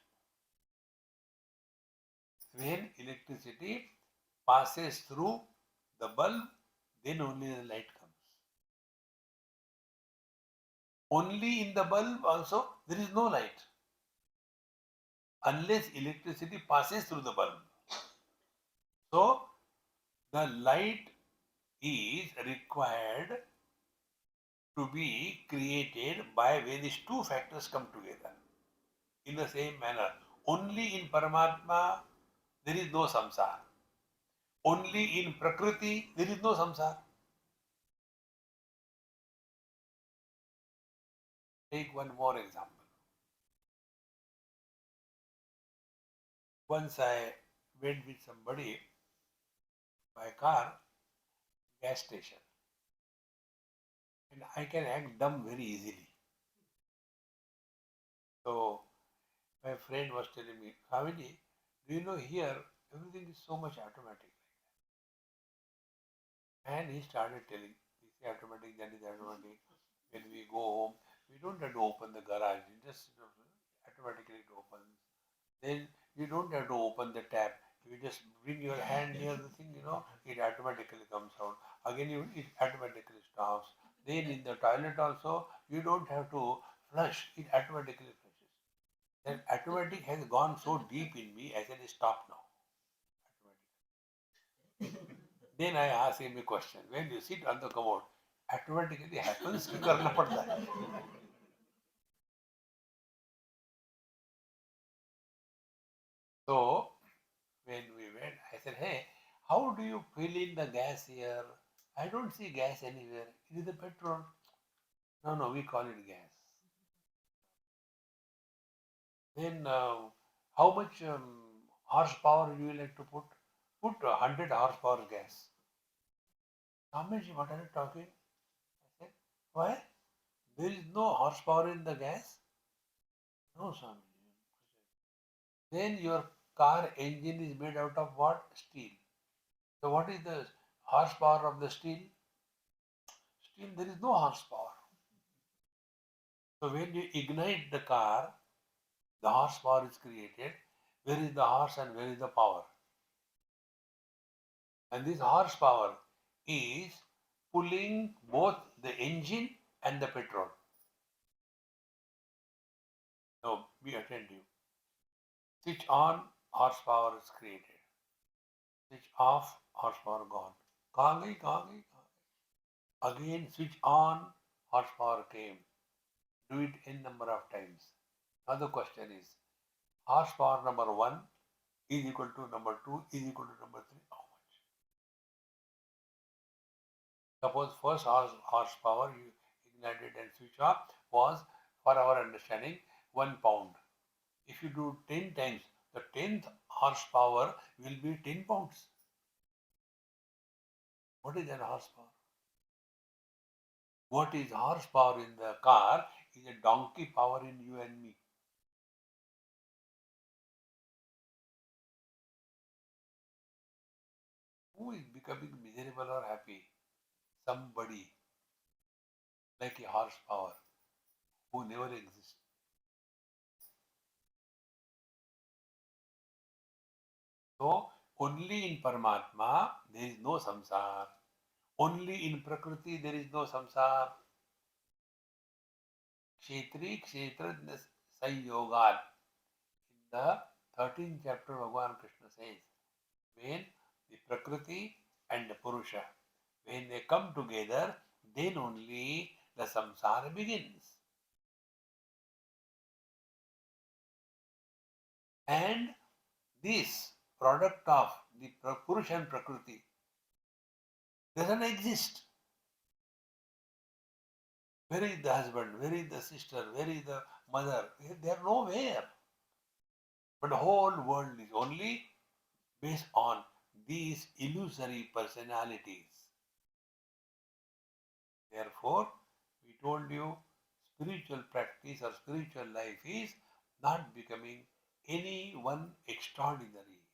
When electricity passes through the bulb, then only the light comes. Only in the bulb also there is no light unless electricity passes through the bulb. So the light is required to be created by when these two factors come together. In the same manner, only in Paramatma there is no samsara. Only in Prakriti there is no samsara. Take one more example. Once I went with somebody by car, gas station, and I can act dumb very easily. So my friend was telling me, Swamiji, do you know here everything is so much automatic? And he started telling, this is automatic, that is automatic. When we go home, we don't have to open the garage, it just automatically it opens. Then you don't have to open the tap. You just bring your hand near the thing, it automatically comes out. Again, it automatically stops. Then in the toilet also, you don't have to flush, it automatically flushes. Then automatic has gone so deep in me, I said, stop now. Automatic. Then I asked him a question. When you sit on the commode, automatically happens कि करना पड़ता है. So when we went, I said, hey, how do you fill in the gas here? I don't see gas anywhere. It is the petrol. No, no, we call it gas. Then how much horsepower you will like to put? Put 100 horsepower gas. Swamiji, what are you talking? I said, why? There is no horsepower in the gas? No, Swamiji. Then your car engine is made out of what? Steel. So what is the horsepower of the steel? Steel, there is no horsepower. So when you ignite the car, the horsepower is created. Where is the horse and where is the power? And this horsepower is pulling both the engine and the petrol. Now be attentive. Switch on, horsepower is created. Switch off, horsepower gone. कहाँ गई, कहाँ गई, कहाँ गई? Again switch on, horsepower came. Do it n number of times. Now the question is, horsepower number 1 is equal to number 2 is equal to number 3. How much? Suppose first horsepower you ignited and switch off was, for our understanding, 1 pound. If you do 10 times, the 10th horsepower will be 10 pounds. What is an horsepower? What is horsepower in the car is a donkey power in you and me. Who is becoming miserable or happy? somebody like a horsepower who never exists. So, only in Paramatma there is no samsara. Only in Prakriti there is no samsara. Kshetri Kshetrajna Sanyogat. In the 13th chapter, Bhagavan Krishna says, when the Prakriti and the Purusha, when they come together, then only the samsara begins. And this product of the Purusha and Prakriti doesn't exist. Where is the husband? Where is the sister? Where is the mother? They are nowhere. But the whole world is only based on these illusory personalities. Therefore, we told you spiritual practice or spiritual life is not becoming any one extraordinary.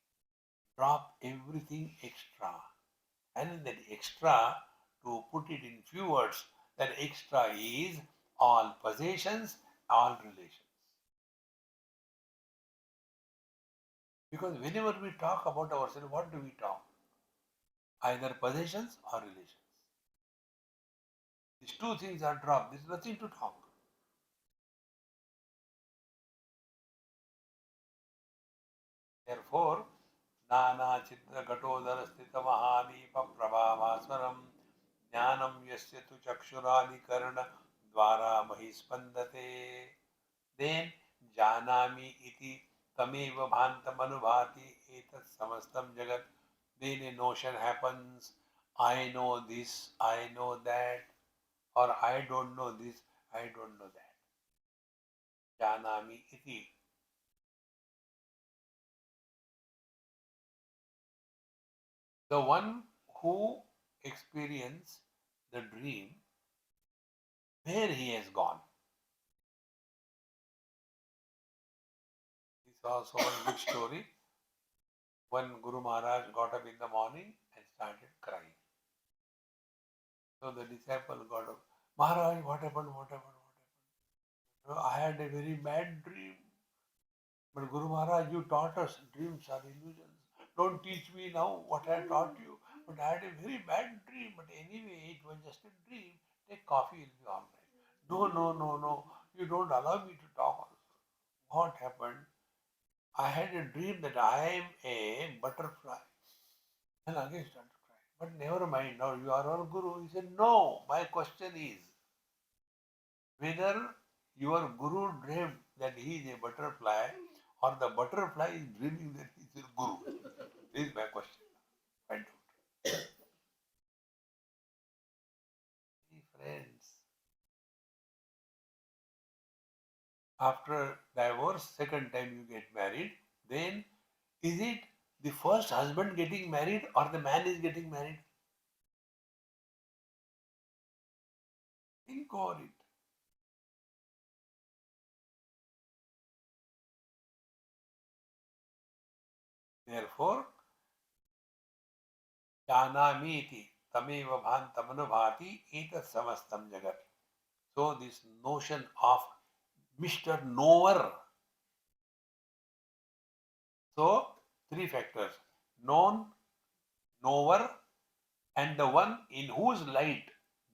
Drop everything extra. And in that extra, to put it in few words, that extra is all possessions, all relations. Because whenever we talk about ourselves, what do we talk? Either possessions or relations. These two things are dropped. There is nothing to talk. Therefore, Nana Chitra Gatodara Sthita Mahadipa Prabhavaswaram Jnanam Yasya Tu Chakshuradi Karna Dvara Mahispandate. Then Janami iti Tameva Bhantam Anubhati Etat Samastam Jagat. Then a notion happens, I know this, I know that, or I don't know this, I don't know that. Janami iti. The one who experienced the dream, where he has gone. This is also one good story. When Guru Maharaj got up in the morning and started crying. So the disciple got up. Maharaj, what happened? What happened? What happened? I had a very bad dream. But Guru Maharaj, you taught us dreams are illusions. Don't teach me now what I taught you. But I had a very bad dream. But anyway, it was just a dream. Take coffee, you'll be all right. No, no, no, no. You don't allow me to talk also. What happened? I had a dream that I am a butterfly. And again started crying. But never mind, now you are our guru. He said, no, my question is whether your guru dreamed that he is a butterfly or the butterfly is dreaming that he is a guru. This is my question. Find out. See, friends, after divorce, second time you get married, then is it the first husband getting married or the man is getting married? Think over it. Therefore, Janamiti tameva bhantamanubhati etat samastam jagat. So this notion of Mr. Knower. So three factors: known, knower, and the one in whose light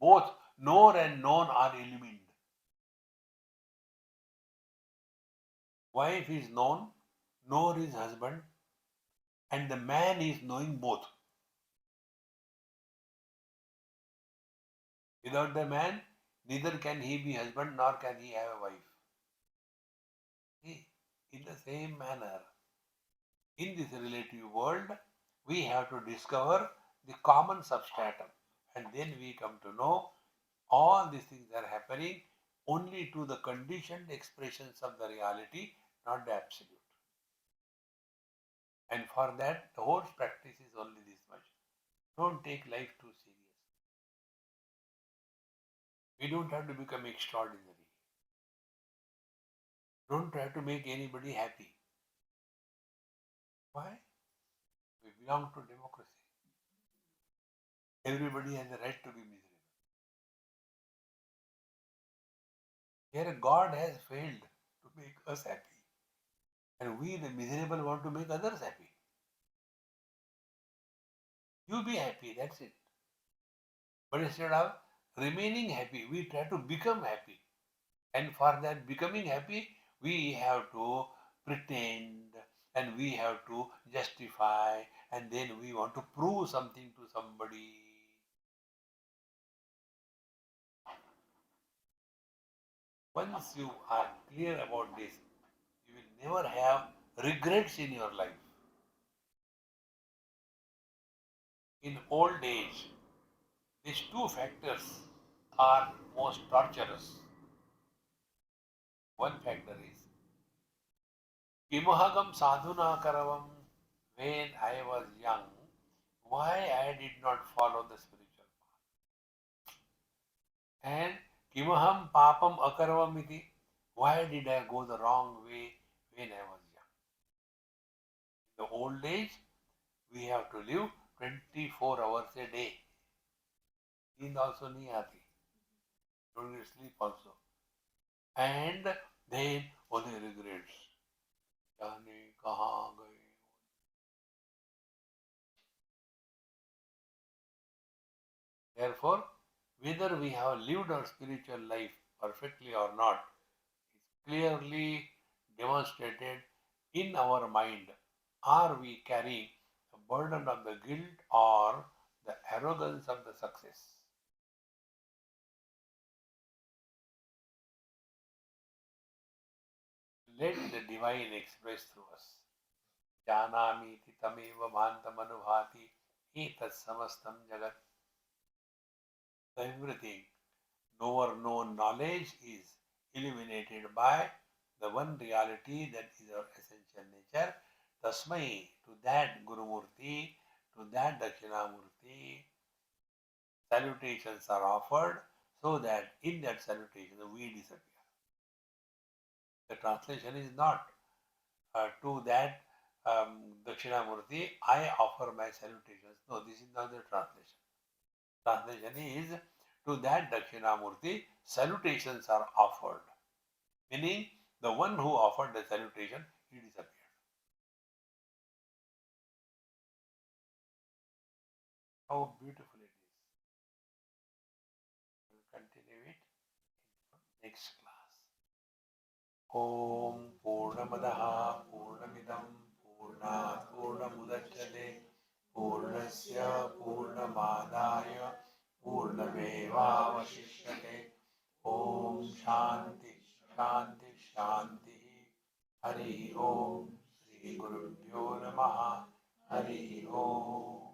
both knower and known are illumined. Wife is known, knower is husband, and the man is knowing both. Without the man, neither can he be husband nor can he have a wife. See, in the same manner, in this relative world, we have to discover the common substratum, and then we come to know all these things are happening only to the conditioned expressions of the reality, not the absolute. And for that, the whole practice is only this much. Don't take life too serious. We don't have to become extraordinary. Don't try to make anybody happy. Why? We belong to democracy. Everybody has the right to be miserable. Here God has failed to make us happy. And we, the miserable, want to make others happy. You be happy, that's it. But instead of remaining happy, we try to become happy. And for that becoming happy, we have to pretend and we have to justify and then we want to prove something to somebody. Once you are clear about this, you will never have regrets in your life. In old age, these two factors are most torturous. One factor is Kimahagam sadhuna karavam. When I was young, why I did not follow the spiritual path? And Kimaham papam akaravam iti. Why did I go the wrong way when I was young? In the old age, we have to live 24 hours a day. Need also nahi aati. Don't get sleep also. And then only regrets. जाने कहाँ गए. Therefore, whether we have lived our spiritual life perfectly or not is clearly demonstrated in our mind. Are we carrying the burden of the guilt or the arrogance of the success? Let the divine express through us. Janamiti tameva bhantam anubhati etat samastam jagat. Everything, knower known knowledge is illuminated by the one reality that is our essential nature. Tasmai, to that Guru Murti, to that Dakshinamurti, salutations are offered so that in that salutation we disappear. The translation is not to that Dakshinamurti, I offer my salutations. No, this is not the translation. Translation is to that Dakshinamurti, salutations are offered. Meaning the one who offered the salutation, he disappeared. How beautiful it is. We'll continue it in next class. Om Purnamadaha Purnamidam Purnat Purnamudachyate Purnasya Purnamadaya Purnamevavashishyate. Om Shanti Shanti Shanti. Hari Om. Shri Gurubhyo Namaha. Hari Om.